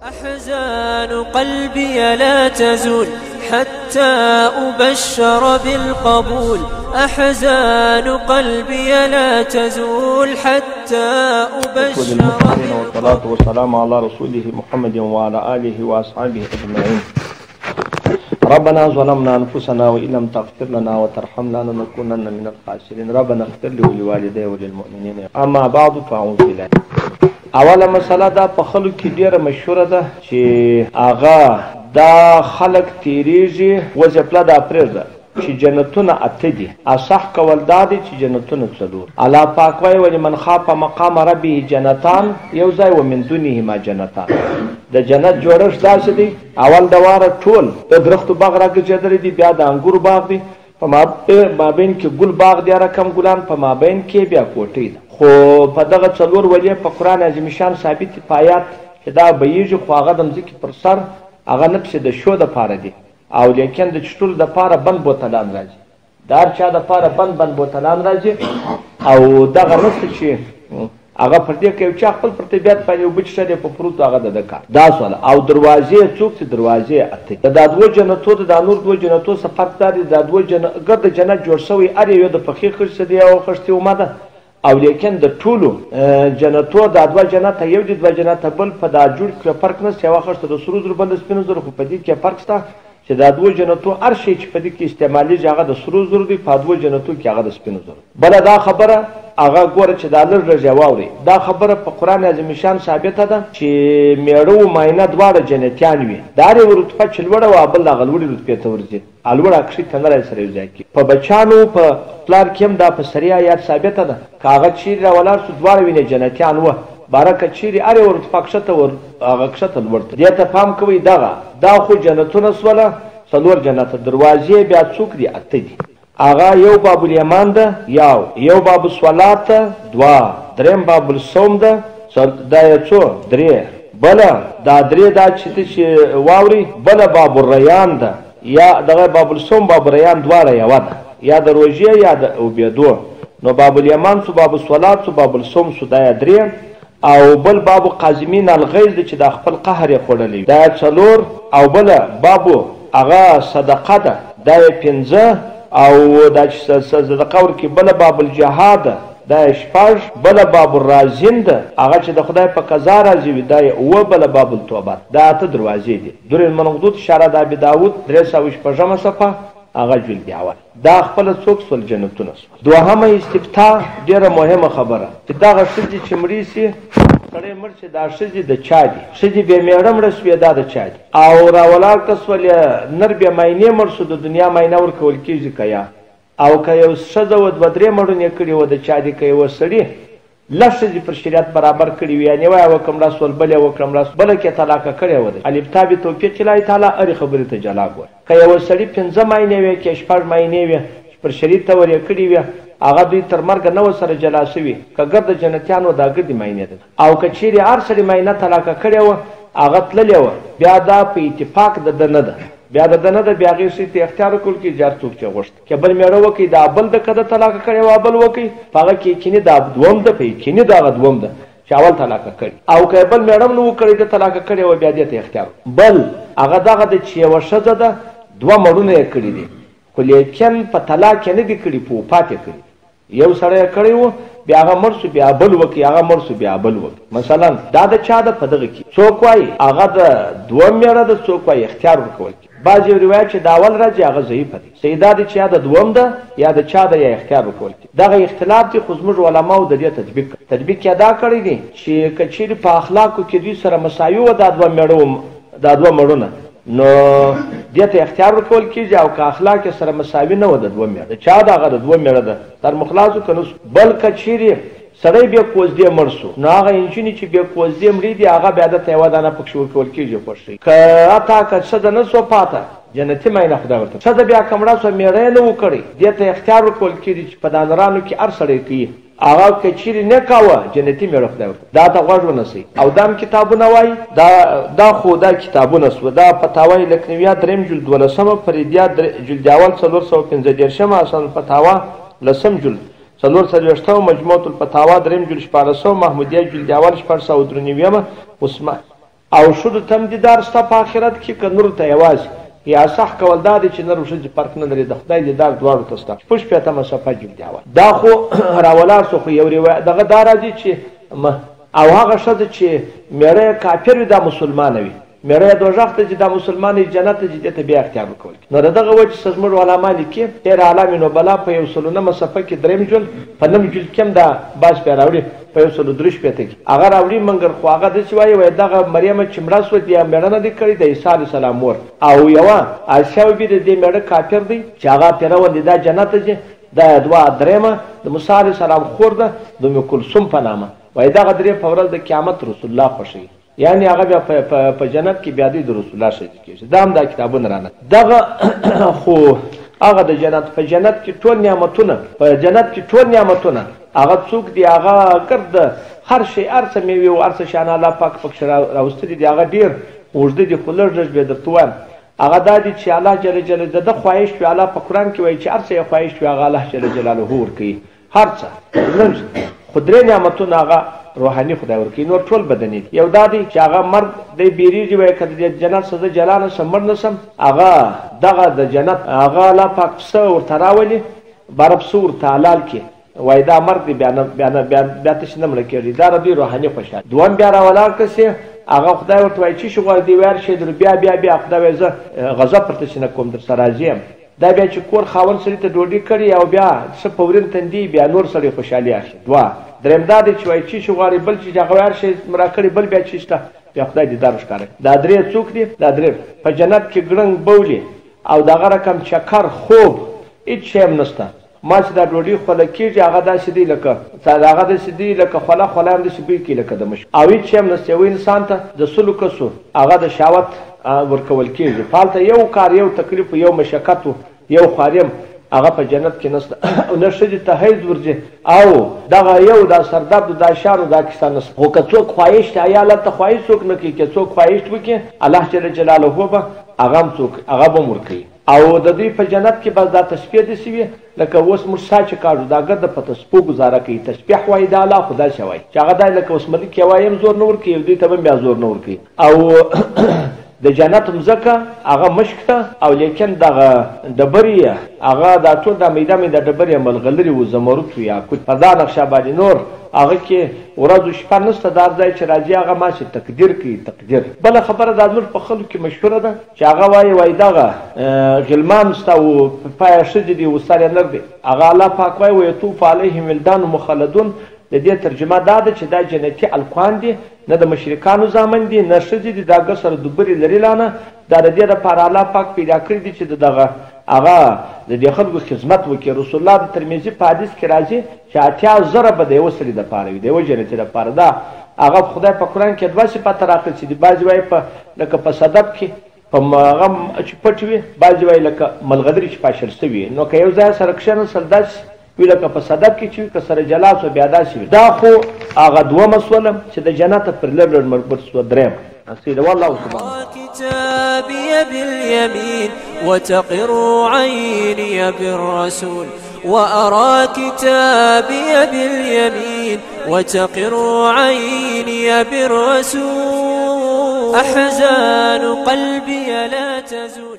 أحزان قلبي لا تزول حتى أبشر بالقبول. أحزان قلبي لا تزول حتى أبشر بالقبول. والصلاة والسلام على رسوله محمد وعلى آله وأصحابه أجمعين. ربنا ظلمنا أنفسنا وإن لم تغفر لنا وترحمنا لنكونن من الخاسرين. ربنا اغفر لي ولوالدي وللمؤمنين. أما بعد فأعوذ بالله. اوله مسله دا په خلکو کې ډیره مشهوره ده چې هغه دا خلک تیریږي وظیفه دا پرېږده چې جنتونه اته دي. اصح قول دا دی چې جنتونه څلور. الله پاک وایي ولمن خاف مقام ربه جنتان، یو ځای ومن دونهما جنتان. د جنت جوړښت داسې دی، اول د واره ټول د درختو باغ راګرځېدلی دی، بیا د انګورو باغ دی، په مابین کې ګل باغ دی، رقم ګلان، په مابین کې بیا کوټۍ ده. خو په دغه څلور وجې په قرآن عظیم شان ثابت په آیات چې دا بهیږي، خو هغه د مځکې پر سر هغه نه پسې د شو دپاره دي، او لیکن د چټلو دپاره بند بوتلان راځي، د هر چا دپاره بند بوتلان راځي. او دغه نسته چې هغه پر دې که یو چا خپل پر طبیعت باندې اوبه څښه دی په پروت هغه د کار دا سواله. او دروازې څوک چې دروازې اته د دا دوه جنتو د دا نور دوه جنتو څه فرق دا دی، دا دوه ګرد جنت جوړ شوی هر یو د پښې خرڅه دی او خښتې اومه ده، او لیکن د ټولو جنتو دا دوه جنت یو دي، دوه جنت بل په دا جوړ کې فرق نشته. یوه خښته د سرو زرو بل د سپینو زرو، خو په دې کې فرق شته چې دا دوه جنتو هر شی چې په دې کې استعمالیږي هغه د سرو زرو دی، په دوه جنتو کې هغه د سپینو زرو. بله دا خبره هغه ګوره چې دا لږ لږ واورئ، دا خبره په قرآن عظیم شان ثابته ده چې میړه و ماینه دواړه جنتیان وي، د هر یو رتبه چې لوړه وه بل هغه لوړې رتبې ته ورځي، لوړه کښې تنری سره یو ځای کړي. په بچیانو په پلار کې هم دا په صریح آیات ثابته ده، که هغه چیرې راولاړ شو دواړه وینې جنتیان وه، بارکه چیرې هر یو رتبه کښته هغه کښته لوړ ته. دې ته پام کوئ، دا خو جنتونه سوله څلور جنته. دروازې بیا څوک دي؟ اته دي. هغه یو باب الیمان ده، یو باب الصلات ده، دوه، دریم باب الصوم ده، دا یو څو درې، بله دا درې دا چې واوري، بله باب الریان ده، یا دغه باب الصوم باب الریان دواړه یوه ده، یا د روژې یا د اوبېدو. نو باب الیمان سو، باب الصلات سو، باب الصوم سو، دا یا درې، او بل باب قازمین الغیظ ده چې دا خپل قهر یې خوړلی دا یا څلور، او بله بابو هغه صدقه ده دا یې پنځه، او دا چې صدقه ورکړي بله باب الجهاد ده دا یې شپږ، بله باب الرازین ده هغه چې د خدای په قضا راضي وي دا یې اووه، بله باب التوبه. دا اته دروازې دي. در المنقدود شارع د ابي داود 306 صفحه هغه جلد اول. دا خپله څوک سول جنتونه سول. دوهمه استفتاء ډېره مهمه خبره چې دغه ښځې چې مړې سي سړی مړ چې دا ښځې د چا دي، ښځې بې میړه مړه سوې دا د چا دي، او راولاړ که سولې نر بې ماینې مړ سو د دنیا ماینه ورکول کېږي که یا، او که یو ښځه وه دوه درې مړونې کړي وه د چا دي، که یوه سړي لس ښځې پر شریعت برابر کړي وي، یعنې وایه وکړه مړه سول، بل یې وکړه مړه سول، بله کې طلاقه کړې وه. البتاب توفیق الله تعالی هرې خبرې ته جلا ګوره. که یوه سړي 5 ماینې وې، که 6 ماینې وې پر شریعت ته ورې کړي وې، هغه دوی تر مرګه نه ورسره جلا شوي، که ګرد جنتیانو دا ګردې ماینې ده. او که چیرې هر سړي ماینه طلاقه کړې وه هغه تللې وه، بیا دا په اتفاق د ده نه ده، بیا د ده نه ده، بیا هغې ښځې ته اختیار وکړل کړي جار څوک چې غوښت که بل میړه وکړي دا بل ده، که ده طلاقه کړې وه بل وکړي په هغه کې یقیني دا دوم ده، په یقیني دا هغه دوم ده چې اول طلاقه کړي. او که بل میړه هم نه و کړی ده طلاقه کړې وه بیا دې ته اختیار بل هغه دغه ده چې یوه ښځه ده دوه مړونه یې کړي دي، خو لیکن په طلاق یې نه دي کړي، په وفات یې کړي. یو سړی یې کړی و بیا هغه مړ شو بیا بل وکړي، هغه مړ شو بیا بل وکړي. مثلا دا د چا ده په دغه کې څوک وایي هغه د دوه میړه ده، څوک وایي اختیار ورکول کړي. بعض یو روایت چې د اول راځي هغه ضعیفه دی، صحیح دا دی چې یا د دوم ده یا د چا ده یا اختیار ورکول کړي. دغه اختلاف دی، خو زموږ علماو د دې تطبیق یې دا کړی دی چې که چیرې په اخلاقو کې دوی سره مساوي وه دا دوه مړونه، نو دې ته اختیار ورکول کېږي، او که اخلاق یې سره مساوي نه وه د دوه میړه، چا ده هغه د دوه میړه ده تر مخلاصو که نه سو. بل که چیرې سړی بې کوزدې مړ سو، نو هغه نجونې چې بې کوزدې مړې دي هغه بیا دته یوه دانه پکښې ورکول کېږي خوښوي. که حتی که ښځه نه سوه پاته جنتي ماینه خدای ورته، ښځه بیا که مړه سوه میړه یې نه و کړی، دې ته اختیار ورکول کېږي چې په دانرانو کې هر سړی کوي، هغه که چیرې نه کاوه جنتي میړه خدای ورته، دا ته غوږ ونیسئ. او دا هم کتابونه وایي، دا خو دا کتابونه سوه، دا فتاوی لکنویه 3 جلد 12، فریدیه جلد اول 415، اصل الفتاوا 10 جلد 440، مجموعة الفتاوا 3 جلد 1400، محمودیه جلد اول 693، او ښځو ته هم دیدار شته په آخرت کې که نورو ته یوازې یا صح کول دا دی چې نر او ښځې فرق نه لري د خدای دیدار دواړو ته شته. شپږ شپېتمه صفحه جلد اول. دا خو راولاړ شو خو یو روایت دغه دا راځي چې او هغه ښځه چې میړه یې کافر وي دا مسلمانه وي، میړه یې دوزخ ته ځي دا مسلمان یې جنت ته ځي دې ته بیا اختیار ورکول کېږي. نو د دغه وجې څه زموږ علما لیکي سیر اعلام نوبلا په 109 صفحه کې درېیم جلد په 9 جلد کې هم دا باز بیا راوړي په 103 شپېته کې هغه راوړي مګر خو هغه داسې وایي دغه مریم چې مړه سوه یا میړه نه دی کړی د عیسی علیه السلام مور او یوه عایشه بي د دې میړه کافر دی چې هغه پیرول دی دا جنت ته ځي. دا دوه درېیمه د موسی علیه السلام خور ده د ام کلثوم په نامه وایي دغه درې په ورځ د قیامت رسول الله خوښوي، یعنی هغه بیا په جنت کې بیا دوی د رسول الله شهید کېږي. دا هم دا کتابونه رانه دغه خو هغه د جنت په جنت کې ټول نعمتونه په جنت کې ټول نعمتونه هغه څوک دی هغه ګرد هر شی هر څه میوې او هر څه شیان الله پاک پکښې راوستلي دي هغه ډېر اوږده دي خو لږ لږ به درته وایم هغه دا دي چې الله جل جلاله د ده خواهش وي الله په قرآن کې وایي چې هر څه یې خواهش وي هغه الله جل جلاله ورکوي هر څه خو درې نعمتونه هغه روحاني خدای ورکوي نور ټول بدني دي. یو دا دی چې هغه مرګ دی بیریږي وایي که د جنت څه زه جلا نه شم مړ نه شم هغه دغه د جنت هغه الله پاک پسه ورته راولي باره پسه ورته حلال کړي وایي دا مرګ دی بیا تاسې نه مړه کېږي دا د دوی روحاني خوشحال. دویم بیا راولاړ کسې هغه خدای ورته وایي چې شي غواړي دی ویل شي بیا خدای وایي زه غضب پر تاسې نه کوم درسره راضي یم. دا بیا چې کور خاوند سړي ته ډوډۍ کړي او بیا څه په ورین تندي بیا نور سړی خوشحالي اخلي. دوه درېیم دا دی چې وایي چې شي غواړي بل چې هغه ویل شي راکړي بل بیا چې شته بیا خدای دیدار ښکاره. دا درې څوک دي دا درې په جنت کې ګړنګ بولي او دغه رقم چکر خوب هېڅ شی هم نشته. ما چې دا ډوډۍ خوله کېږي هغه داسې دی لکه هغه داسې دی لکه خوله هم داسې بوی کوي لکه د مشک او هېڅ شی هم نشته. یو انسان ته د سلو کسو هغه د شهوت ورکول کېږي په هلته یو کار یو تکلیف یو مشقت یو خواریم هغه په جنت کې نشته او نه ښځې ته حیض ورځي او دغه یو دا سردرد دا شانو دا کیسه نشته. خو که څوک خواهش ته یا الله ته خواهش څوک نه کوي که څوک خواهش وکړي الله جل جلاله به هغه هم څوک هغه به هم ورکوي. او د دوی په جنت کې بس دا تسبیح داسې وي لکه اوس موږ سا چې کاږو دا ګرده په تسبیح ګزاره کوي تسبیح وایي دا الله خو داسې وایي چې هغه دا لکه اوس ملک یې وایي هم زور نه ورکوي دوی ته هم بیا زور نه ورکوي. او د جنت مځکه هغه مشک ته او لیکن دغه ډبرې هغه دا ټول دا میده ډبرې ملغلرې و زمرد و یاقوت په دا نقشه باندې نور هغه کې ورځ و شپه نشته دا ځای چې راځي هغه ماسې تقدیر کوي تقدیر. بله خبره دا زموږ په خلکو کې مشهوره ده چې هغه وایي دغه غلمان شته او پایه ښځې دي و سر یې نر دی هغه الله پاک وایي ویطوف علیهم ولدان مخلدون. د دې ترجمه دا ده چې دا جنتي الکوان دي نه د مشرکانو زامن دي نه ښځې دي دا ګسر دوبرې لري لانه دا د دې دپاره الله پاک پیدا کړي دي چې دغه هغه د دې خلکو خدمت وکړي. رسول الله د ترمذي په حدیث کې راځي چې 80,000 به د یوه سړي دپاره وي د یوه جنتي دپاره. دا هغه خدای په قرآن کې دوه صفته راغلي چې دي بعضې وایي لکه په صدف کې په هغه چې پټ وي بعضې وایي لکه ملغدرې چې پاشل شوي نو که یو ځای سره کښېنستل داسې وی لکه په صدف کې چې وي که سره جلا سو بیا داسې وي. دا خو هغه دومه سوله چې د جنت پر لږ لږ مربوط سوه. درېیم أصيل والله سبحانه كتابي باليمين وتقر عيني بالرسول وأرى كتابي باليمين وتقر عيني بالرسول أحزان قلبي لا تزول.